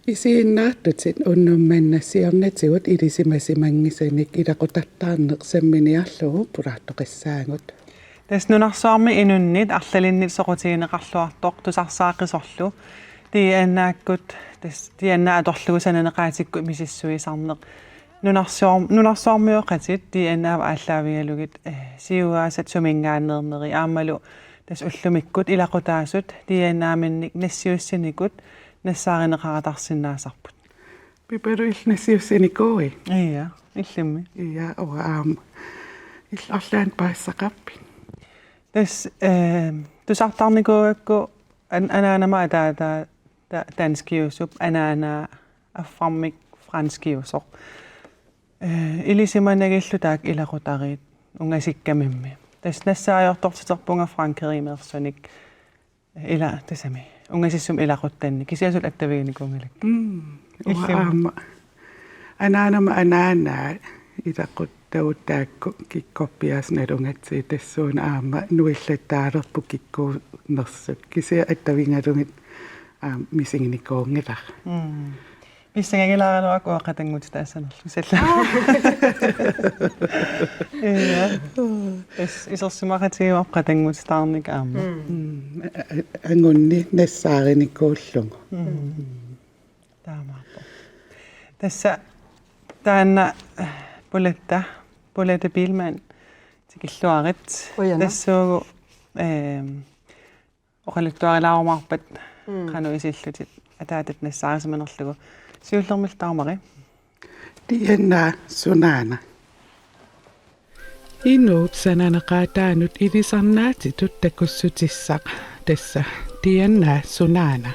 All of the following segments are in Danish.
Isiinnaartutit unnummannassiornatigut ilisimassimangisanik ilaqutattaarneqsamminiarlugu pulaartoqissaangut. Tasnunarsaarmi inunnit arlalinnit soqutigineqarluartoq tusarsaaqqisorlu tiiannaakkut tiannaa atorlugu sananeqaatikku misissuisarneq nunarsaarmiuqatit tiannaava ааллаавигалугит сиуаасат сумингааннернери аамалу тас уллумиккут илақутаасут тианнааминник нассиуссиникут нассааринеқаратарсинаасарпут Piperu ilnassiussinikuui. Iya, illimmi. Iya, illarlaan paassaqappin. Tas tusartarnikuakku anaanama ataata danskiusup anaana affarmik franskiusoq. Ilisimanagillutaak ilaqutariit ungasikkamimmi. Tas nassaajortortiterpunga frankerimersonik ila tasami. Ungasissum ilaquttanni kisiasul attaviinikuungilak. Anaanama ilaqut kikkoppiasnalungatsi tassuun aama nuillattaalerpu kikkuunersut kisia attavingalungit misinginikuungilaq. Pissangagilaraluak uaqatangut taassanerlu salla. Iya. Isorsimaqatiuaq qatangut taarnik aama. Angunni nassaarinikuullungu. Taamaarpo. Tässä taanna Bolette Bilman tikilluarit tassuugu oqalittuarilaarumarpat qanu isillutit ataatat nassaarisamanerlugu siullermil taumari tianna sunaana Inuut sananeqaataanut ilisarnaatitut takussutissaq tassa tianna sunaana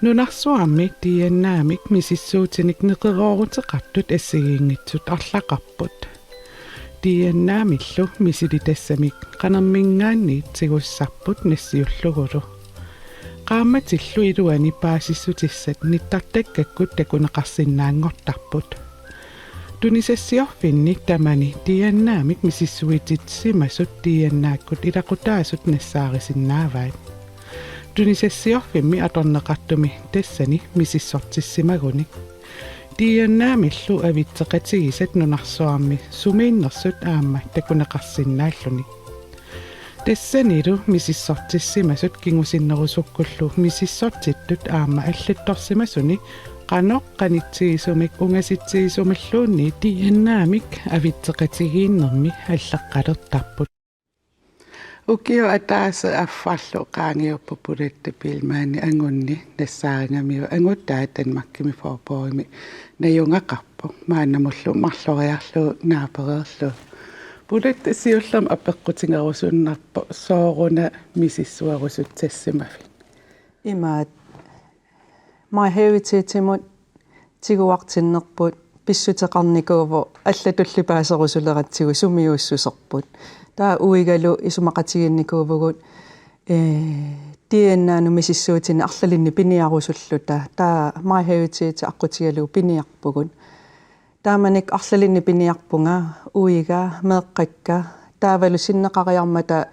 Nunarsuarmik tiannaamik misissuutinik neqerooruteqartut assigiingitsut arlaqarput tiannaamillu misilitassami qanermingaanniit sigussarput nassiullugulu qaammatillu iluani paasissutissat nittartakkakkut takuneqarsinnaangortarput tunisassiorfinnik tamani tiannaamik misissuititsimasut tiannaakkut ilaqutaasut nassaarisиннааваат tunisassiorfimmi atorneqartumi tassani misissortissimaguni tiannaamillu avitseqatigisat nunarsuarmi sumiinnersut aamma takuneqarsinnaalluni tassanilu misissortissimasut kingusinnerusukkullu misissortittut aamma allittorsimasuni qanoq qanitsigisumik ungasitsigisumаллуунни tiannaamik avitseqatigiinnermi alleqqalertarput Ukio ataasa affarlu qaangiuppu Bolette Bilmaani angunni nassaaringamiu anguttaatan makkimi forpoimi najungaqarpu maannamullu marloriarlu naapererlu Bolette siullam apeqqutingerusunnarpu sooruna misissuarusut tassimafin Imaat my heritage-timut tiguartinnerput pissuteqarnikuuvu allatullipaaserisuleratsigu sumiuussuserput taa uigalu isumaqatiginnikuuvugut tiannaanu misissuutini arlalinni piniarusulluta taa my heritage aqqutigalu piniarpugut taamanik arlalinni piniarpunga uiga meeqqakka taavalu sinneqariarmata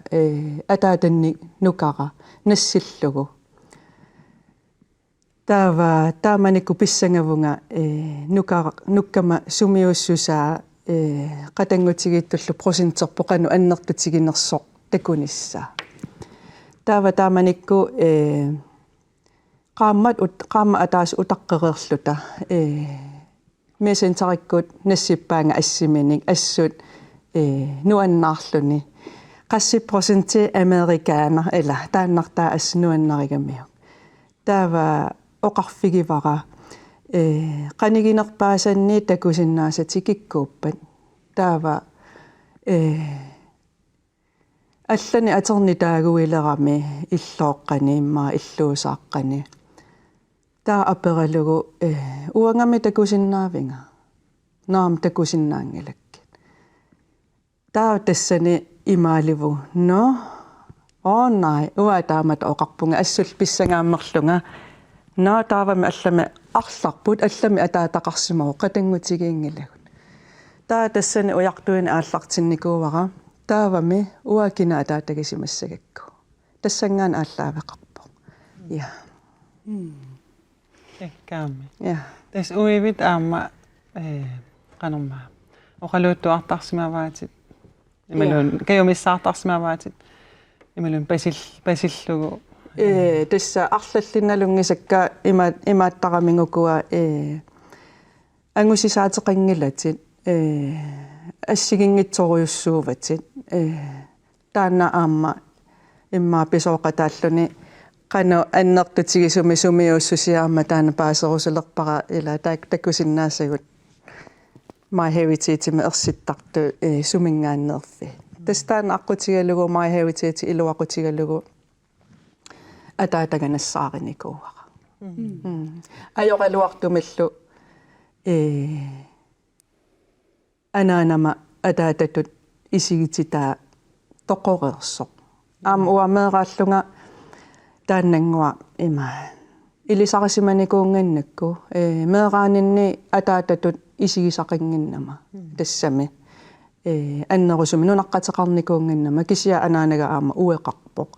ataatanni nukara nassillugu taamanikku pissangavunga nukkama sumiuussusaa qatangutigitullu prosenterpoqanu annertutiginersoq takunissa taamanikku qaamma ataas utaqqererluta mesentarikkut nassippaanga assiminik assut nuannaarluni qassiprosenti amerikaner eller taannartaa asnuannarigamiu taava oqarfigivara qaniginerpaasanni takusinnaasati kikkuuppat taava allani aternitaaguilerami illooqqani immaa illuusaaqqani taa aperalugu uangami takusinnaavinga naam takusinnaangilakki taa tassani imaalivu no nej uataamat oqarpunga assul pissangaammerlunga naataavami allami arlarput allami ataataqarsimaru qatangutigiingilagun taa tassani ujartuini aallartinnikuuvara taavami uakina ataatagisimassagakku tassangaan ааllaавеқарпо ja Tekkaammi. ja Tässä uivit aamma qanormaa. Oqaluuttuartarsimavaatit. Imalun kayumissaartarsimavaatit. Imalun pasillugu. tässä arlallinalungisakka imaattaqamingukua angusisaateqangilatit ассигингитсориуссууvat таана аама имма писооqataalluni qanu аннертутигисуми сумиуссусиаама таана паасерусулерпара ила таккусиннаассагут My Heritage med ersittaqtu sumingaannerfi тастаана аққутигалугу My Heritage илуақутигалугу атаатаганассааринникууара ajorluartumillu анаанама атаататут исигитита тоқорерсо уамеерааллунга тааннангуа има илисарисиманикуунганнакку меераанинни атаататут исигисақингиннама тассами аннерусуми нунаққатеқарникуунганнама кисиа анаанага аама уеқарпоқ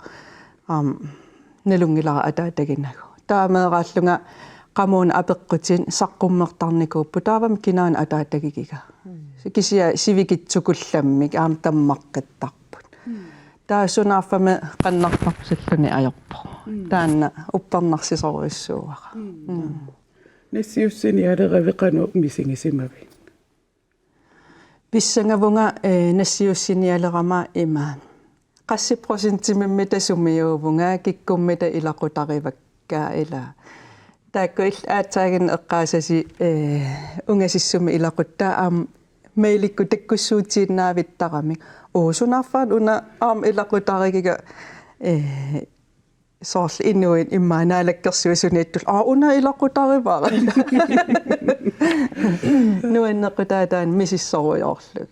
налунгилара атаатагинагу таамеерааллунга qamuna apeqqutin saqqummertarnikuuppu taavami kinaana ataatagigika kisia sivikitsukullammik aam tammaqqittarput taasunaarfami qannartarpsalluni ajorpo taanna upparnarsisoruissuuara nassiussini aleraviqanu misingisimavi pissangavunga nassiussinialerama ima 80% tasumiuuvunga kikkummita ilaqutarivakkaa ila taakkuil aatsaagin eqqaasasi ungasissumi ilaquttaa aam mailikku takkussuutiinnaavittarami uusunaarfaan una aam ilaqutarigiga soorl innuin immaanaalakkersuusuniittul una ilaqutarivaara nuannequtaataan misissorujoorluk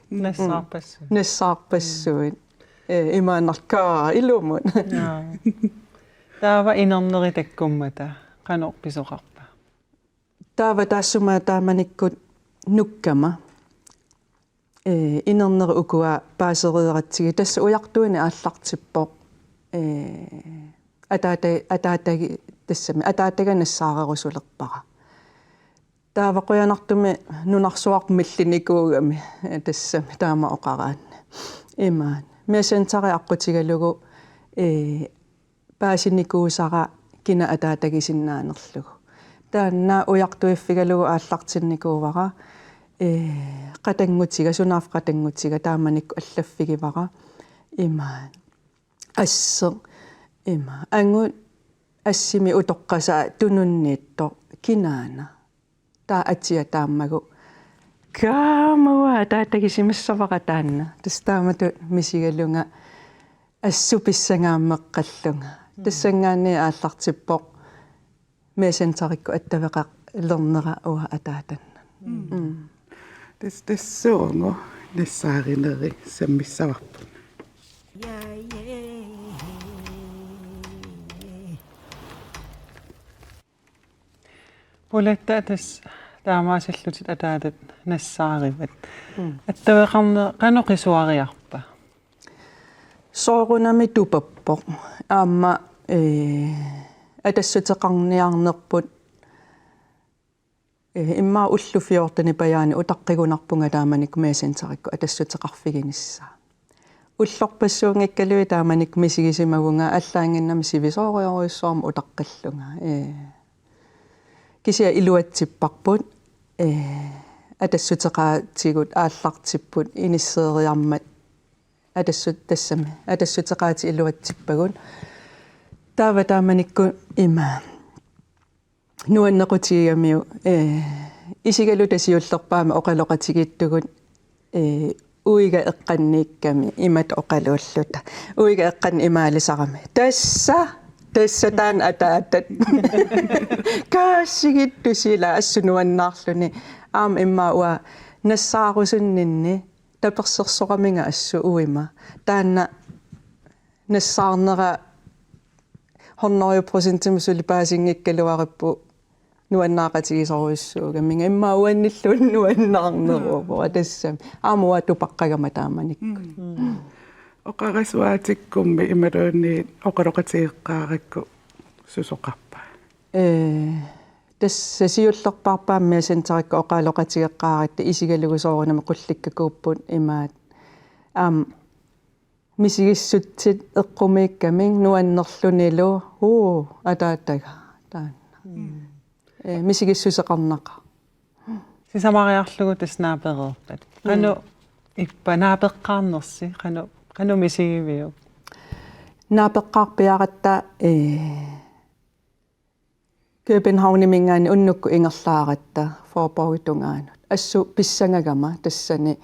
nassaarpassuin imaannarkaa ilumun taava inerneritakkummata qanorpisoqarpa taava taassuma taamanikkut nukkama inerneri ukua paaserieratsigi tassa ujartuini aallartippoq ataatagi tassami ataatagaнассааrerusulerpara taava quyanartumi nunarsuarmillinikuugami tassami taama oqaraanna imaan mesentari aqqutigalugu paasinikuusara kina ataatagisinnaanерlugu taanna ujartuiffigalugu aallartinnikuuvara qatangutiga sunaaf qatangutiga taamanikku allaffigivara imaan asse ima angut assimi utoqqasa tununniitto kinaana taa atia taammagu kaamawa ataatagisimassavara taanna tastaamatu misigalunga assupissangaameqqallunga tassangaanni aallartippoq meesentarikku attaveqa lernera uha ataatanna tassuungo nassaarineri sammissavarpun puletta tas taamaasallutit ataatat nassaarivat attaveqarne qanoqisuariarpa soorunami tupappoq aamma атассутеқарниарнерпут имма уллуфиортани паяани утаққигунарпунга тааманик месентерикку атассутеқарфигинисса уллорпассуунгиккалуи тааманик мисигисимагунга аллаангиннами сивисоориоруйссуарма утаққиллунга кисия илуатсиппарпут атассутеқаатигут ааллартиппут иниссеериармат атассут тассами атассутеқаати илуатсиппагун taava taamanikku ima nuannequtigiamiu isigalu tasiullerpaama oqaloqatigittugut uiga eqqanniikkami imat oqaluulluta uiga eqqan imaalisarami tassa taan ataatat kaasigittu sila assunuannaarluni aam imma ua nassaarusunninni tapersersoraminga assu uima taanna нассаарнера 100% мусулипаасингиккалуариппу нуаннаақатигисоруйссууга минга имма уанниллун нуаннаарнеруу тассами аамуа тупаққагама тааманикку Oqarasuaatikkummi imaluunni oqaloqatiiqqaarikku susoqarpa. тасса сиуллерпаарпааммиа сентарикка оқаалоқатигеққааратта исигалугусоорунама қулликкакууппут имаат мисигиссутсит эққумииккамин нуаннерлунилу атааттага таанна мисигиссусеқарнақа сисамариарлугу таснааперерпат кану иппанаапеққарнерси кану мисигивиу наапеққарпиаратта København-mingaani unnukku ingerlaaratта forborgtungaanut assu pissangagama tassani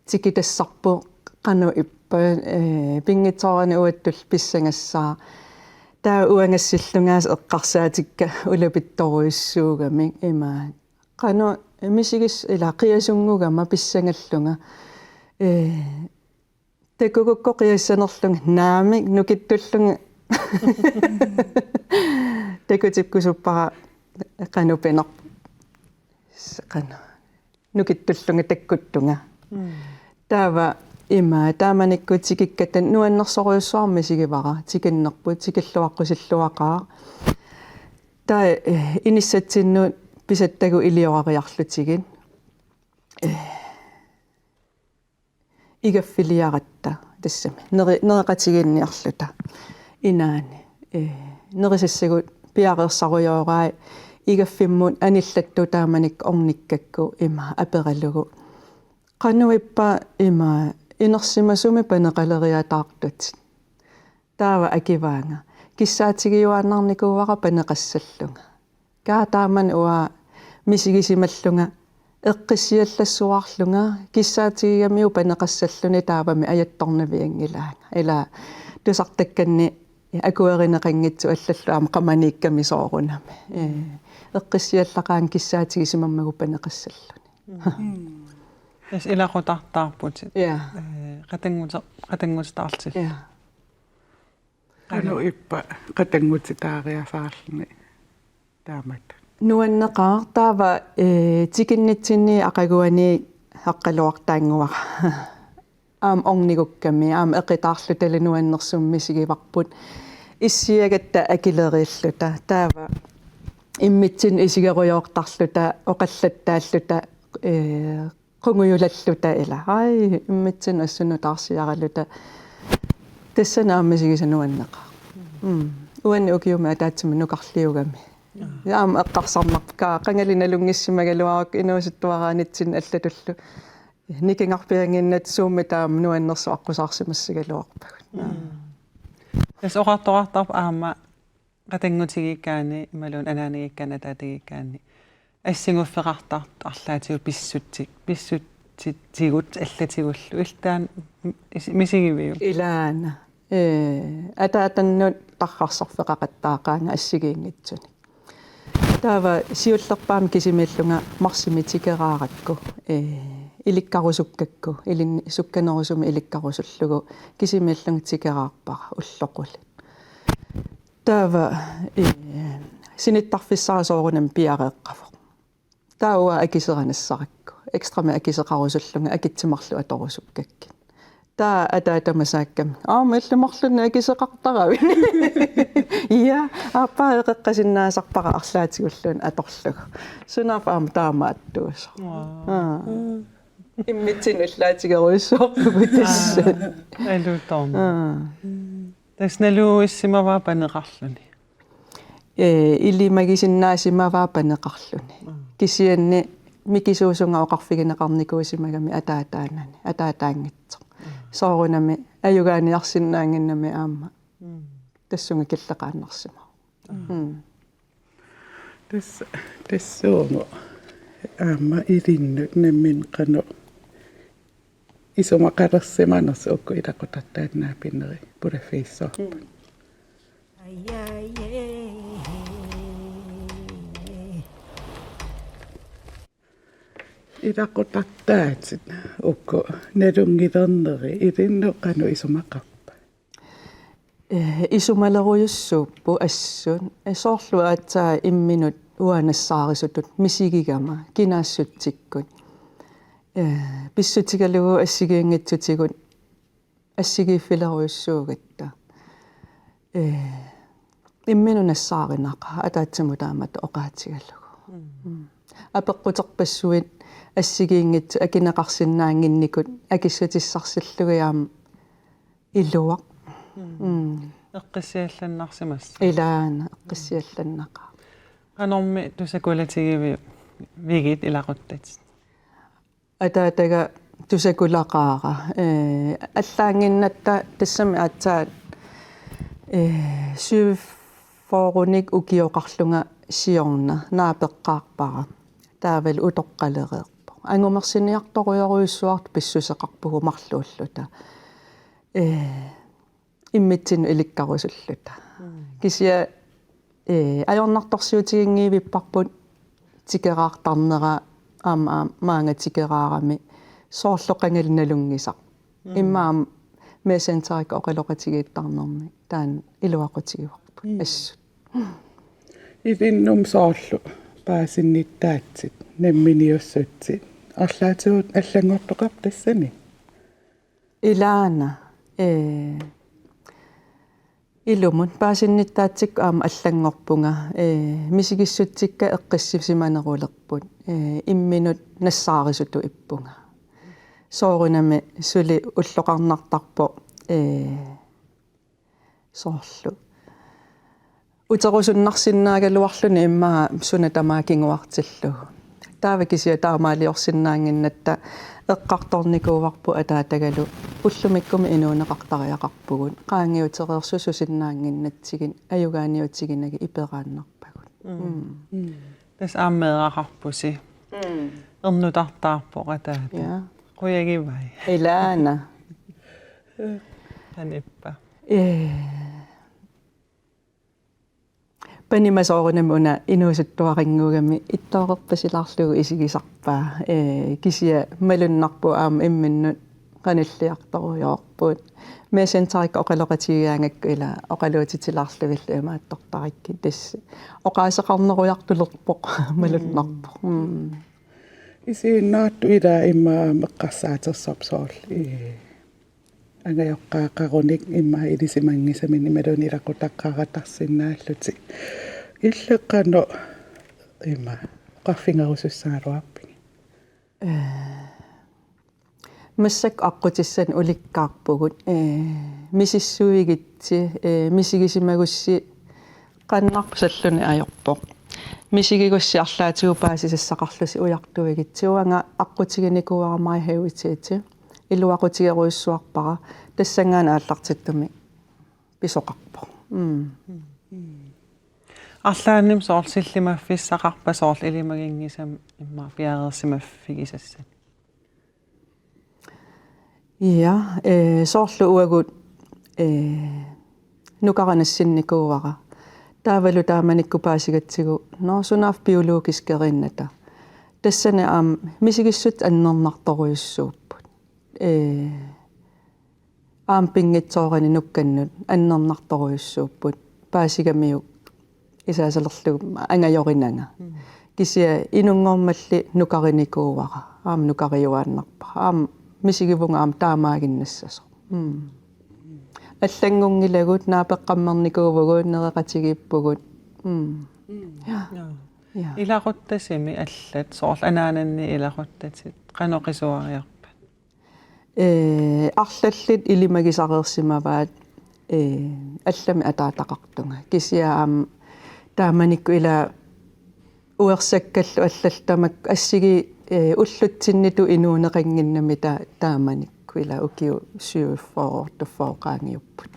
tikitassarpu qanu ippa pingitorani uattul pissangassaa taa uangassillungaas eqqarsaatikka ulapittoruissuugami ima qanu misigis ila qiasungugama pissangallunga tekukukko qiassanerlunga naamik nukittullunga tekutipkusuppara qanupineq qanu nukittullunga takkuttunga taava ima taamanikku tikikkatan nuannersoruyussuarmi sigivara tikinnerput tikilluaqqusilluaqaa taa inissatsinnuut pisattagu iliorariarlutigin igaffiliaratta tassami nereqatiginniarluta inaani nerisassagut piareersarujorai igaffimmun anillattu taamanik ornikkakku ima aperallugu qanuippa ima inersimasumi paneqaleriataartut taava akivaanga kissaatigiyuaannarnikuuara paneqassallunga kaataaman ua misigisimallunga eqqissiallassuarlunga kissaatigigamiu paneqassalluni taavami ajattornaviangilaanga ila tusartakkanni akuerineqanngitsu allallu aama qamaniikkamisoorunami eqqissiallaqaan kissaatigisimarmagu paneqassalluni ис илақутартаарпут я qatangutitaartil я Qanu ippa qatangutitaariasaarluni taamat. нуаннеқар таава тикиннитсинни ақагуани аққалуартаангуара аам орнигукками аам эқитаарлу талануаннерсумми сигиварпут иссиагатта акилерииллута таава иммитсин исигеруйоортарлута оқаллаттааллута қунгуйулаллута ила ай иммитсин ассунутаарсиаралута тассанаамми сигисануаннеқа уанни укиума атаатсими нукарлиугами яам эққарсарнарпка қангалиналунгиссимагалуарак инуусуттуараанитсин аллатуллу никингарпиангиннат суумми таам нуаннерсу аққусаарсимассагалуарпагут тас оqartoqartarp аама qatangutigiikkaani imaluun anaanigikkaana taatagikkaani ассигуффеқартарт арлаатигу писсутсигут аллатигуллу илтаан мисигивиу илаана атаатаннут таррарсарфеқақаттаақаанга ассигиингитсуни таава сиуллерпаами кисимиаллунга марсимитикерааратку иликкарусуккакку илин сукканерусуми иликкарусуллугу кисимиаллунга тикераарпара уллоқулит таава синиттарфиссарасоорунам пиареэққафо таауа акисеранассаракку экстрами акисеқарусуллунга акитсимарлу аторусуккакки таа атаатамасаакками аамаллумарлуна акисеқартарави ия аппаеққасиннаасарпара арлаатигуллуун аторлугу сунаап аама таамааттуус иммитсинуллаатигеруйссуорпугу тасса алуторн тасналуиссимаваа панеқарлуни илимагисиннаасимаваа панеқарлуни кисианни микисуусунга оқарфигинеқарникуусимагами атаатаанани атаатаангитсо соорунами аюгааниарсиннаангиннами аама тассунга киллеқааннарсима Тассуунго аама илиннут наммин qanu исумақалерсиманерс укку илақутартааннаапиннери пулаффииссоорпа илақутартаатит укку налунгилернери илинну qanu исумақарпа isumalerujussuuppu assun soorlu ataa imminut uanassaarisutut misigigama kinaassutikkut pissutigalugu assigiinngitsutigut assigiiffilerujussuugatta imminunassaarinaaqa ataatsamutaamat oqaatigallugu apeqquterpassuit assigiinngitsu akinaqarsinnaanginnikut akissutissarsillugiaam illuaq эққиссиалланнарсимасса ilaana eqqissiallannaqa анорми тусакулатигиви вигит илақуттат ataataga tusakulaqaaqa аллаангиннатта тассами аатсаат сюффооруник укиоқарлунга сиорна наапеққаарпара таавал утоққалереерпо ангумерсиниарторуйоруйуссуарт писсусеқарпугу марлууллута иммитсину иликкарусуллута кисия ajornartorsiutigingiivipparput tikeraartarnera aama maanga tikeraarami soorloqangalnalungisaq immaam messengerika oqaloqatigiittarnermi taan iluaqutigiuarpu assu Ilinnum soorlu paasinnittaatsit namminiussutsit арлаатигут аллангортоқап тассани ilaana ilumut paasinnittaatsikku aama allangorpunga misigissutsikka eqqissisimanerulerput imminut nassaarisuttu ippunga soorunami suli ulloqarnartarpo soorlu uterusunnarsinnaagaluarluni immaa sunatamaakinguartillugu taavakisia taamaaliorsinnaanginnatta eqqartornikuuvarpu ataatagalu ullumikkum inuuneqartariaqarpugut qaangiutereersususinnaanginnatsigin ajugaaniutsiginagi iperaannarpagut тас ааммеэрақарпуси эрнутартаарпо атаата ja қуягивай ilaana таниппа panimasoorunamuna inuusuttuaringuugami ittooqerpasilarlugu isigisarpaa kisia malunnarpu aama imminnut qanilliartorujoorpuut messengerika oqaloqatigiaangakku ila oqaluutitilarluvillu imaattortarikki tassi oqaaseqarnerujartulerpoq malunnarpoq isiinnaattu ila imma meqqarsaatersorpsoorl angajoqqaaqarunik imma ilisimangisamini malunilaqutaqqaaratarsinnaalluti illeqqano imma qaffingerusussaaruarpi масsak аққутиссан уликкаарпугут мисиссуигитси мисигисимагусси qannarpusalluni ajorpoq misigigussi arlaatigu paasisassaqarlusi ujartuigitsuanga аққутигиникуарамай хавитиити илуақутигеруйссуарпара тассангаана ааллартиттуми писоқарпо арлаанним соорлсилlimаффиссақарпа соорл илимагингисам имма пиареерсимаффигисассат ja sooрлу уагут нукаранассинникуувара таавалу тааманикку паасигатсигу норсунаaf биологискеринната тассана аам мисигиссут аннернарторуйуссууппут аам пингитсоорани нукканнут аннернарторуйуссууппут паасигамиу исаасалерлуг ангайоринага кисия инунгормалли нукариникуувара аам нукариуааннарпа аам мисигивунга аам таамаагиннассасо аллангунгилагут наапеққаммерникуувгуут нереқатигиппугут ja илақуттасими аллат соорл анаананни илақуттатит қаноқисуариарпа арлаллит илимагисареерсимаваат аллами атаатақартунга кисиаам тааманикку ила уерсаккаллу аллалтамак ассиги уллутсинниту инуунеқангиннами тааманикку ила укиу сюффоортуффооқаангиуппут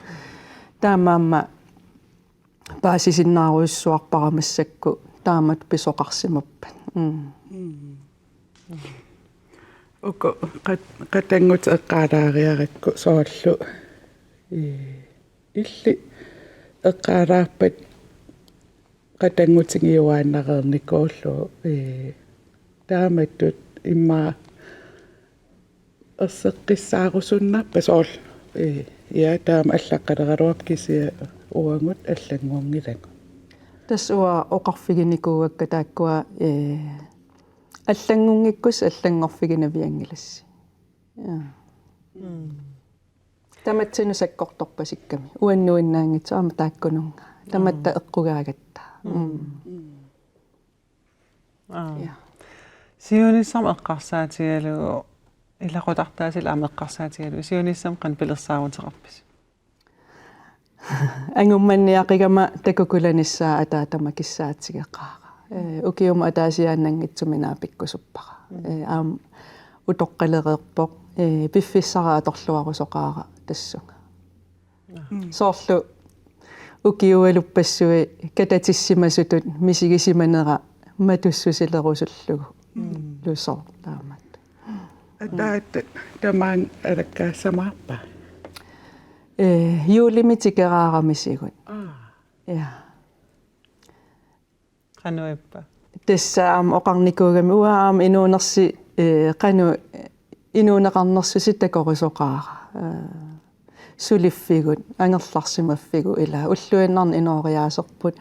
таамаама паасисиннааруйуссуарпарамассакку таамат писоқарсимаппат уко qatanggut eqqaalaaриаракку soorlu illi eqqaalaarpat qatanggutigiuaannareernikuullu taamattut imma erseqqissaarusunnarpa soorl Ja, taam allaqalaruapkisia uangut аллангуангилаку. Тассуа оқарфигиникуугакка тааккуа аллангунгиккус аллангорфигинавиангиласси. Таматсину саккорторпасикками. Уаннуиннаангит аама тааккунунга. Таматта эққугаагатта. Ja. Сиониссам эққарсаатигалу илақутартаасил аама эққарсаатигалу сиониссам қан пилерсаагутеқарпис. Ангумманниақигама такукуланиссаа атаатама киссаатсигеқаара. Укиума атаасиааннангитсуминаа пиккусуппара. Аам утоққалереерпоқ пиффиссараа торлуарусоқаара тассунга. Соорлу укиуалуппассуи кататиссимасутут мисигисиманера матуссусилерусуллугу лусоо таамат. Атаат тамаан алаккаассамаарпа. Юлимитикераарамисигут. Ja. Qanuippa. Тассаам оқарникуугами уаам инуунерси қану инуунеқарнерсуси такорисоқаара. Сулиффигут ангерларсимаффигу ила уллуиннарни иноориаасерпут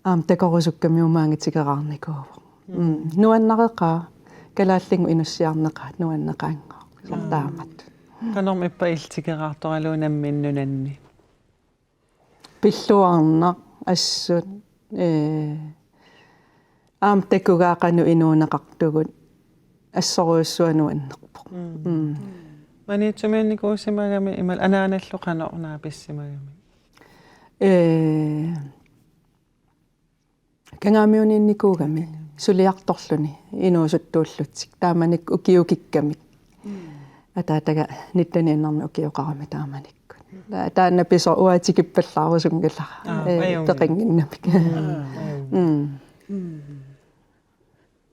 аам такорисукками умаангитикераарникууво. Нуаннарекаа калааллингу инуссиарнеқаат нуаннеқаангоо сартаамат. Qanorm ippa iltikeraartoraluunamminnunanni. Пиллуарна ассут аам такугаақану инуунеқартугут ассоруйуссуануаннерпо. Манитсумианникуусимагами имал анааналлу qanornaapissimagami. Кангаамиунинникуугами сулиарторлуни инуусуттууллутсик тааманик укиукиккамик. Атаатага ниттанииннарми укиоқарами тааманикку. Таанна писо уатикиппаллаарусунгала. Теқингиннамик.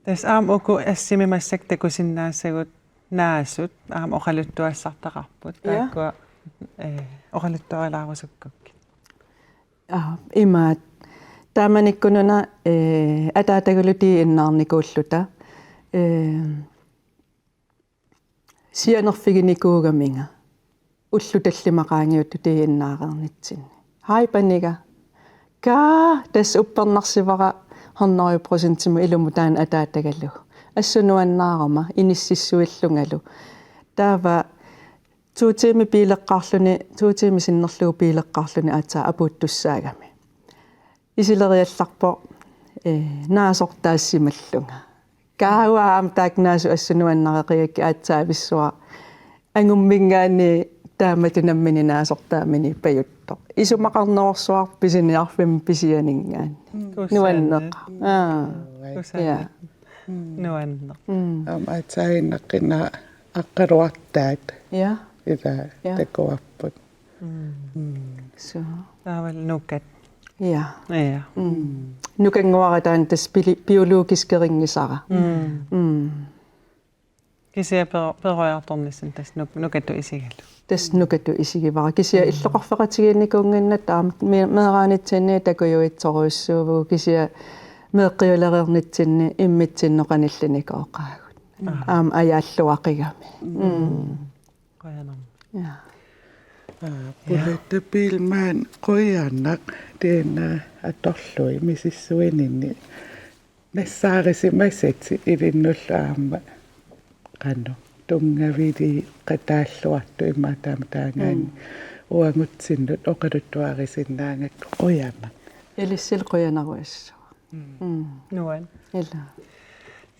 Тэс аам уку ассимимассак такусиннаассагут наасут аам оқалуттуассартақарпут тааккуа оқалуттуалаарусуккукки. Имаат тааманиккунуна атаатагалути иннаарникууллута сианерфигиникуугаминга уллуталлимақаангиутту тииннаарернитсинни хайпанига ка тас уппернарсивара 100% илуму таан атаатагаллу ассунуаннаарама иниссиссуиллунгалу таава туутими пилеққарлуни туутими синнерлугу пилеққарлуни аатаа апууттуссаагами исилериалларпо наасортаассималлунга кауаам таакнаасу ассунуаннареқиакки аатсаависсуа ангуммингаани тааматунаммини наасортаамини паютто исумақарнерсуар писиниарфим писианингаани нуаннеқ я нуаннеқ Аатсаагиннаққина аққалуартаат. я Ила такуарпут. so таавал нуккат ja ja нукангуаратаан тас биологискерингисара кисиа пероярторниссан тас нукатту исигалу тас нукату исигивара кисиа иллоқарфеқатигиинникунгиннат аама меэраанитсинни такуйуитсоруйуссууву кисиа меэққиулерернитсинни иммитсинноқанилланикооқаагут аама аяаллуақигами qoyanam ja Пулаттапилмаан қуяаннақ теена аторлуи мисиссуининни нассаарисимассати илиннуллаама қанно тунгавили қатааллуарту имаатаама таангаани уангутсиннут оқалуттуарисиннаангакку қуяаннақ элиссил қуянаруассу nuan ила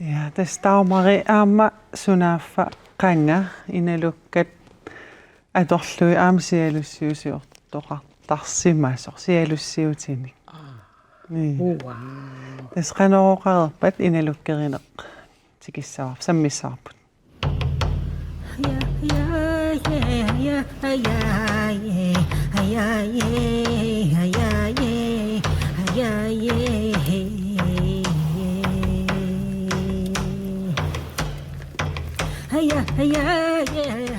ja tas taumari aama sunaafa qanga inalukkat atorlui aamsialussiusiortoqartarsimaasor sialussiutinik wow tas qanorooqalerpat inalukkerineq tikissaarp sammissaarput yeah.